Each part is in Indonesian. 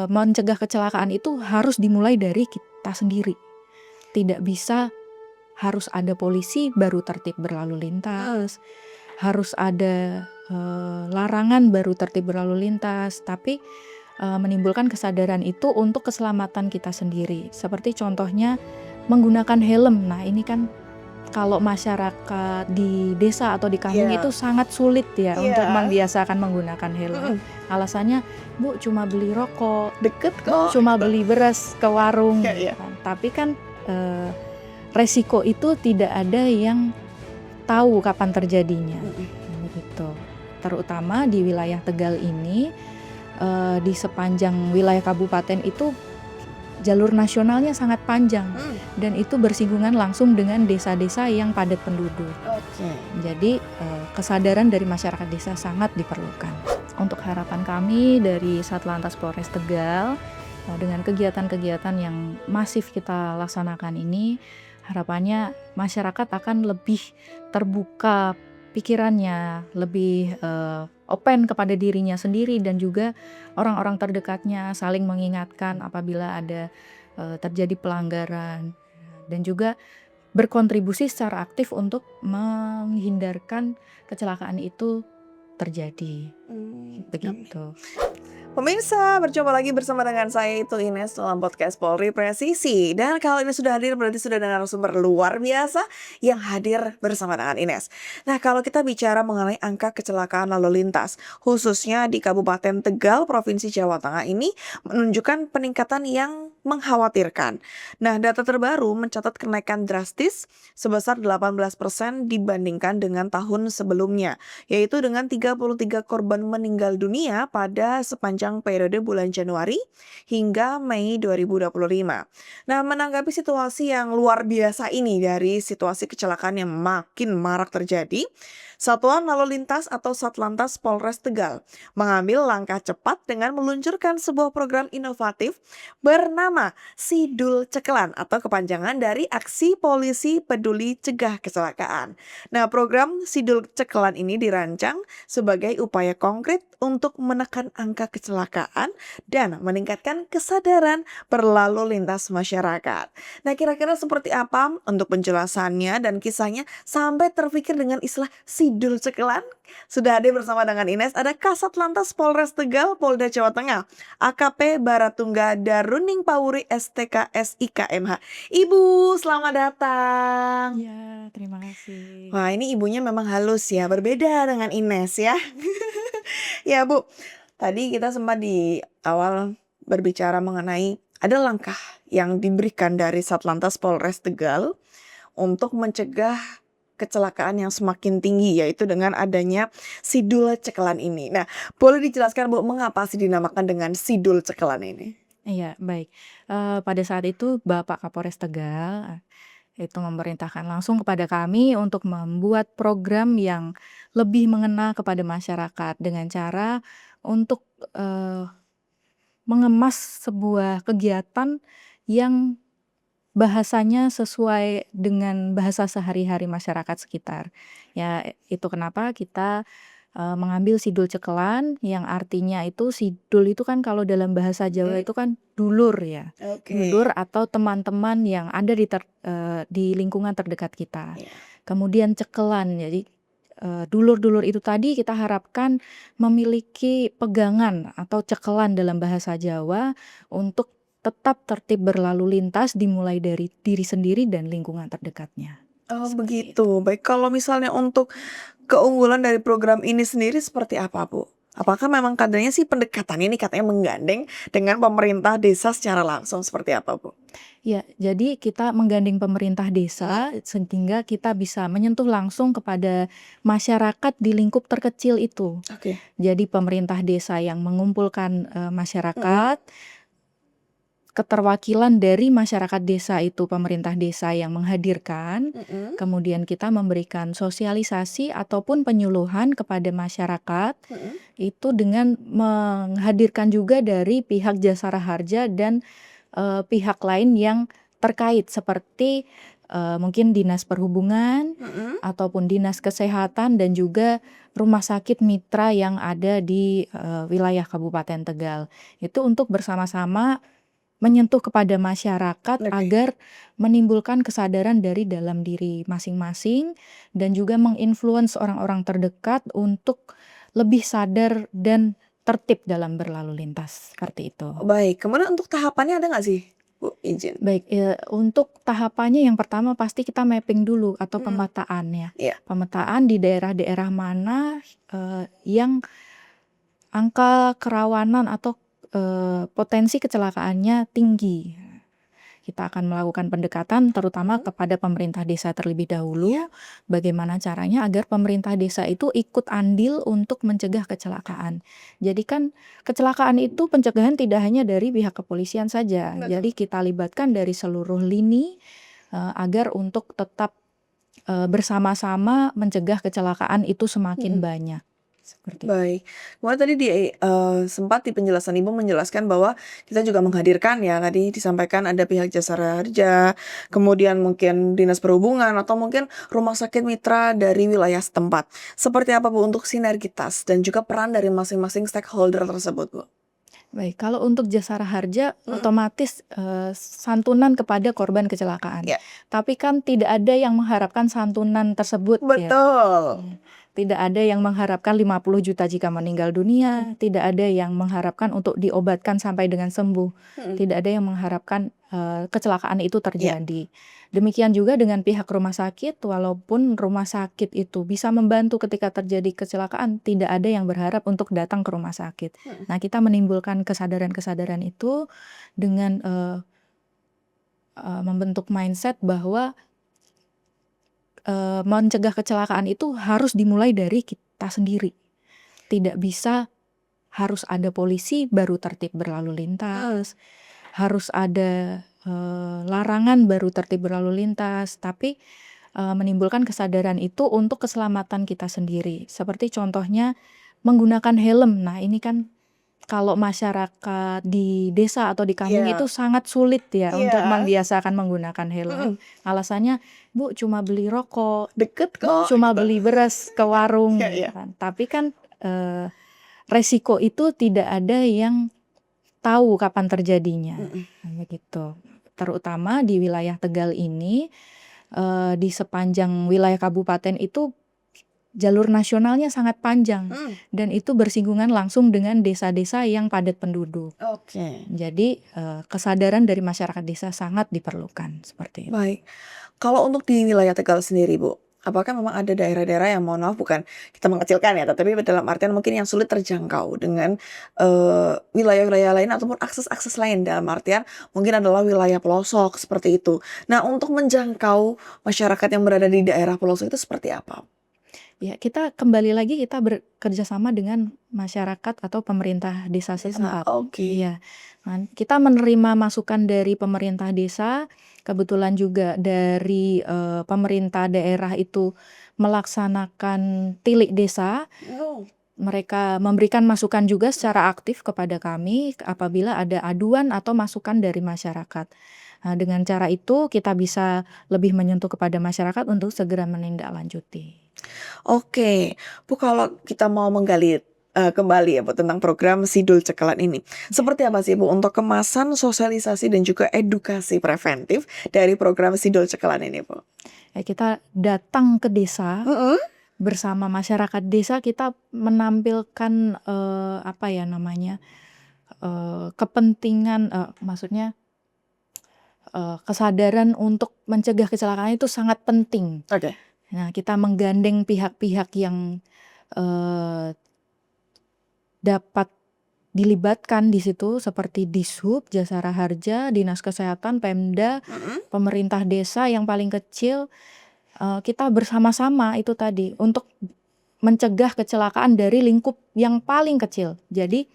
mencegah kecelakaan itu harus dimulai dari kita sendiri. Tidak bisa harus ada polisi baru tertib berlalu lintas, harus ada larangan baru tertib berlalu lintas, tapi menimbulkan kesadaran itu untuk keselamatan kita sendiri. Seperti contohnya menggunakan helm. Nah, ini kan kalau masyarakat di desa atau di kampung itu sangat sulit ya untuk membiasakan menggunakan helm. Alasannya, Bu, cuma beli rokok, Deket kok. cuma beli beras ke warung. Iya. Tapi kan resiko itu tidak ada yang tahu kapan terjadinya. Begitu. Terutama di wilayah Tegal ini, di sepanjang wilayah kabupaten itu jalur nasionalnya sangat panjang dan itu bersinggungan langsung dengan desa-desa yang padat penduduk. Jadi kesadaran dari masyarakat desa sangat diperlukan. Untuk harapan kami dari Satlantas Polres Tegal, dengan kegiatan-kegiatan yang masif kita laksanakan ini, harapannya masyarakat akan lebih terbuka pikirannya, lebih open kepada dirinya sendiri dan juga orang-orang terdekatnya, saling mengingatkan apabila ada terjadi pelanggaran dan juga berkontribusi secara aktif untuk menghindarkan kecelakaan itu terjadi. Begitu. Pemirsa, berjumpa lagi bersama dengan saya itu Ines dalam podcast Polri Presisi. Dan kalau ini sudah hadir berarti sudah ada narasumber luar biasa yang hadir bersama dengan Ines. Nah, kalau kita bicara mengenai angka kecelakaan lalu lintas, khususnya di Kabupaten Tegal, Provinsi Jawa Tengah ini menunjukkan peningkatan yang mengkhawatirkan. Nah, data terbaru mencatat kenaikan drastis sebesar 18% dibandingkan dengan tahun sebelumnya, yaitu dengan 33 korban meninggal dunia pada sepanjang periode bulan Januari hingga Mei 2025. Nah, menanggapi situasi yang luar biasa ini dari situasi kecelakaan yang makin marak terjadi, Satuan Lalu Lintas atau Satlantas Polres Tegal mengambil langkah cepat dengan meluncurkan sebuah program inovatif bernama Sidul Cekelan atau kepanjangan dari Aksi Polisi Peduli Cegah Kecelakaan. Nah, program Sidul Cekelan ini dirancang sebagai upaya konkret untuk menekan angka kecelakaan dan meningkatkan kesadaran berlalu lintas masyarakat. Nah, kira-kira seperti apa untuk penjelasannya dan kisahnya sampai terpikir dengan istilah Sidul Cekelan? Sudah hadir bersama dengan Ines, ada Kasat Lantas Polres Tegal, Polda Jawa Tengah, AKP Baratungga Daruning Pawuri STK SIKMH. Ibu, selamat datang. Ya, terima kasih. Wah, ini ibunya memang halus ya, berbeda dengan Ines ya. Ya Bu, tadi kita sempat di awal berbicara mengenai ada langkah yang diberikan dari Satlantas Polres Tegal untuk mencegah kecelakaan yang semakin tinggi, yaitu dengan adanya Sidul Cekelan ini. Nah, boleh dijelaskan Bu, mengapa sih dinamakan dengan Sidul Cekelan ini? Iya, baik. Pada saat itu Bapak Kapolres Tegal itu memerintahkan langsung kepada kami untuk membuat program yang lebih mengena kepada masyarakat dengan cara untuk mengemas sebuah kegiatan yang bahasanya sesuai dengan bahasa sehari-hari masyarakat sekitar. Ya, itu kenapa kita mengambil Sidul Cekelan yang artinya itu sidul itu kan kalau dalam bahasa Jawa itu kan dulur ya. Dulur atau teman-teman yang ada di lingkungan terdekat kita. Kemudian cekelan, jadi dulur-dulur itu tadi kita harapkan memiliki pegangan atau cekelan dalam bahasa Jawa untuk tetap tertib berlalu lintas dimulai dari diri sendiri dan lingkungan terdekatnya. Oh Seperti begitu. Baik, kalau misalnya untuk keunggulan dari program ini sendiri seperti apa, Bu? Apakah memang kadernya sih pendekatannya ini katanya menggandeng dengan pemerintah desa secara langsung, seperti apa, Bu? Ya, jadi kita menggandeng pemerintah desa sehingga kita bisa menyentuh langsung kepada masyarakat di lingkup terkecil itu. Oke. Jadi pemerintah desa yang mengumpulkan masyarakat, keterwakilan dari masyarakat desa itu pemerintah desa yang menghadirkan, kemudian kita memberikan sosialisasi ataupun penyuluhan kepada masyarakat, itu dengan menghadirkan juga dari pihak Jasara Harja dan pihak lain yang terkait seperti mungkin dinas perhubungan ataupun dinas kesehatan dan juga rumah sakit mitra yang ada di wilayah Kabupaten Tegal. Itu untuk bersama-sama menyentuh kepada masyarakat Oke. agar menimbulkan kesadaran dari dalam diri masing-masing dan juga menginfluence orang-orang terdekat untuk lebih sadar dan tertib dalam berlalu lintas, seperti itu. Baik, kemudian untuk tahapannya ada nggak sih, Bu? Izin. Baik, untuk tahapannya yang pertama pasti kita mapping dulu atau pemetaan ya. Iya. Pemetaan di daerah-daerah mana yang angka kerawanan atau potensi kecelakaannya tinggi. Kita akan melakukan pendekatan terutama kepada pemerintah desa terlebih dahulu. Bagaimana caranya agar pemerintah desa itu ikut andil untuk mencegah kecelakaan. Jadi kan kecelakaan itu pencegahan tidak hanya dari pihak kepolisian saja. Betul. Jadi kita libatkan dari seluruh lini agar untuk tetap bersama-sama mencegah kecelakaan itu semakin banyak. Seperti itu. Baik. Kemudian tadi sempat di penjelasan Ibu menjelaskan bahwa kita juga menghadirkan ya, tadi disampaikan ada pihak Jasara Harja, kemudian mungkin Dinas Perhubungan atau mungkin rumah sakit mitra dari wilayah setempat. Seperti apa Bu untuk sinergitas dan juga peran dari masing-masing stakeholder tersebut, Bu? Baik, kalau untuk Jasara Harja otomatis santunan kepada korban kecelakaan. Ya. Tapi kan tidak ada yang mengharapkan santunan tersebut ya. Betul. Tidak ada yang mengharapkan 50 juta jika meninggal dunia, tidak ada yang mengharapkan untuk diobatkan sampai dengan sembuh. Tidak ada yang mengharapkan kecelakaan itu terjadi. Demikian juga dengan pihak rumah sakit, walaupun rumah sakit itu bisa membantu ketika terjadi kecelakaan, tidak ada yang berharap untuk datang ke rumah sakit. Nah, kita menimbulkan kesadaran-kesadaran itu dengan membentuk mindset bahwa mencegah kecelakaan itu harus dimulai dari kita sendiri. Tidak bisa harus ada polisi baru tertib berlalu lintas, harus ada larangan baru tertib berlalu lintas, tapi menimbulkan kesadaran itu untuk keselamatan kita sendiri. Seperti contohnya menggunakan helm. Nah, ini kan kalau masyarakat di desa atau di kampung itu sangat sulit ya untuk membiasakan menggunakan helm. Alasannya, Bu, cuma beli rokok, Deket kok. cuma beli beras ke warung, Iya, gitu iya. kan. Tapi kan resiko itu tidak ada yang tahu kapan terjadinya, begitu. Terutama di wilayah Tegal ini, di sepanjang wilayah kabupaten itu jalur nasionalnya sangat panjang dan itu bersinggungan langsung dengan desa-desa yang padat penduduk. Oke. Jadi kesadaran dari masyarakat desa sangat diperlukan seperti itu. Baik. Kalau untuk di wilayah Tegal sendiri, Bu, apakah memang ada daerah-daerah yang mohon maaf bukan kita mengecilkan ya, tetapi dalam artian mungkin yang sulit terjangkau dengan wilayah-wilayah lain ataupun akses-akses lain dalam artian mungkin adalah wilayah pelosok seperti itu. Nah, untuk menjangkau masyarakat yang berada di daerah pelosok itu seperti apa? Ya, kita kembali lagi kita bekerja sama dengan masyarakat atau pemerintah desa setempat. Oke. Iya. Nah, kita menerima masukan dari pemerintah desa, kebetulan juga dari pemerintah daerah itu melaksanakan tilik desa. Mereka memberikan masukan juga secara aktif kepada kami apabila ada aduan atau masukan dari masyarakat. Nah, dengan cara itu kita bisa lebih menyentuh kepada masyarakat untuk segera menindaklanjuti. Oke, Bu, kalau kita mau menggali kembali ya Bu tentang program Sidul Cekelan ini. Seperti apa sih Bu untuk kemasan, sosialisasi dan juga edukasi preventif dari program Sidul Cekelan ini, Bu? Ya, kita datang ke desa bersama masyarakat desa, kita menampilkan apa ya namanya kepentingan, maksudnya kesadaran untuk mencegah kecelakaan itu sangat penting. Oke. Nah, kita menggandeng pihak-pihak yang dapat dilibatkan di situ seperti Dishub, Jasara Harja, Dinas Kesehatan, Pemda, pemerintah desa yang paling kecil. Kita bersama-sama itu tadi untuk mencegah kecelakaan dari lingkup yang paling kecil. Jadi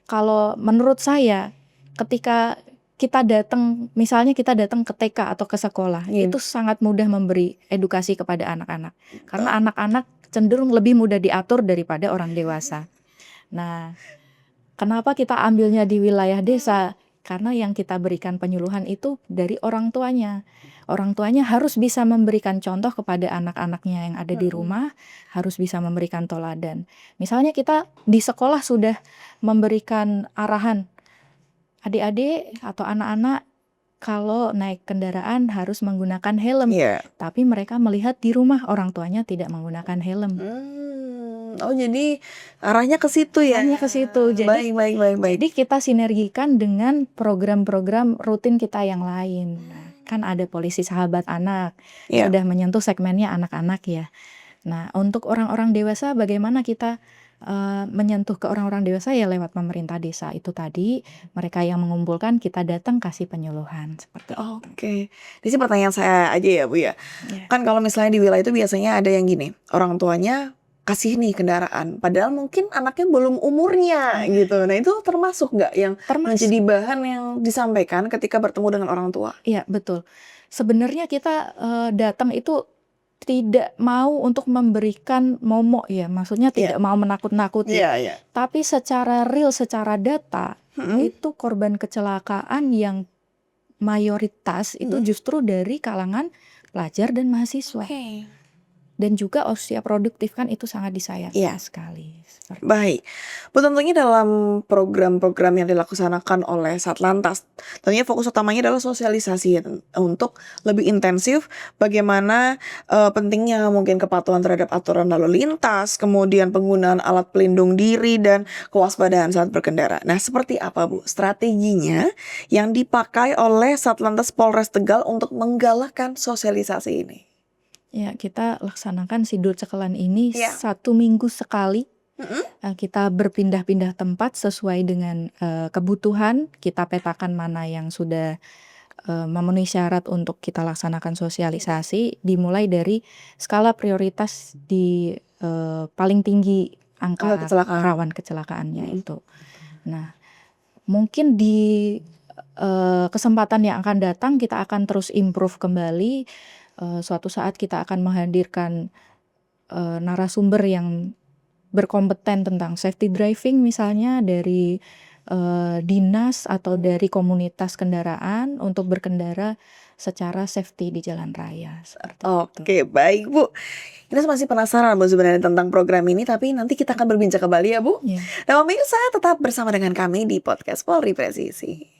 kalau menurut saya ketika kita datang, misalnya kita datang ke TK atau ke sekolah, itu sangat mudah memberi edukasi kepada anak-anak. Karena anak-anak cenderung lebih mudah diatur daripada orang dewasa. Nah, kenapa kita ambilnya di wilayah desa? karena yang kita berikan penyuluhan itu dari orang tuanya. Orang tuanya harus bisa memberikan contoh kepada anak-anaknya yang ada di rumah, harus bisa memberikan teladan. Misalnya kita di sekolah sudah memberikan arahan, adik-adik atau anak-anak kalau naik kendaraan harus menggunakan helm, Iya. tapi mereka melihat di rumah orang tuanya tidak menggunakan helm. Oh jadi arahnya ke situ ya? Arahnya ke situ. Jadi Baik. Jadi kita sinergikan dengan program-program rutin kita yang lain. Nah, kan ada polisi sahabat anak, Iya. sudah menyentuh segmennya anak-anak ya. Nah, untuk orang-orang dewasa bagaimana kita menyentuh ke orang-orang dewasa ya lewat pemerintah desa itu tadi, mereka yang mengumpulkan kita datang kasih penyuluhan seperti itu. Oke. Ini sih pertanyaan saya aja ya Bu ya. Ya. Kan kalau misalnya di wilayah itu biasanya ada yang gini, orang tuanya kasih nih kendaraan, padahal mungkin anaknya belum umurnya gitu. Nah itu termasuk nggak yang Termasuk. menjadi bahan yang disampaikan ketika bertemu dengan orang tua? Iya, betul. Sebenarnya kita datang itu tidak mau untuk memberikan momok ya, maksudnya tidak mau menakut-nakuti. Iya. Tapi secara real, secara data, itu korban kecelakaan yang mayoritas itu justru dari kalangan pelajar dan mahasiswa. Dan juga usia produktif kan itu sangat disayangkan sekali. Baik, Bu, tentunya dalam program-program yang dilaksanakan oleh Satlantas, tentunya fokus utamanya adalah sosialisasi ya, untuk lebih intensif bagaimana pentingnya mungkin kepatuhan terhadap aturan lalu lintas, kemudian penggunaan alat pelindung diri dan kewaspadaan saat berkendara. Nah, seperti apa Bu strateginya yang dipakai oleh Satlantas Polres Tegal untuk menggalakkan sosialisasi ini? Ya, kita laksanakan Sidur Cekelan ini 1 minggu sekali. Kita berpindah-pindah tempat sesuai dengan kebutuhan. Kita petakan mana yang sudah memenuhi syarat untuk kita laksanakan sosialisasi. Dimulai dari skala prioritas di paling tinggi angka rawan kecelakaannya itu. Nah, mungkin di kesempatan yang akan datang kita akan terus improve kembali. Suatu saat kita akan menghadirkan narasumber yang berkompeten tentang safety driving misalnya dari dinas atau dari komunitas kendaraan untuk berkendara secara safety di jalan raya. Oke, baik Bu. Ines masih penasaran Bu sebenarnya tentang program ini, tapi nanti kita akan berbincang kembali ya Bu. Nah pemirsa tetap bersama dengan kami di podcast Polri Presisi.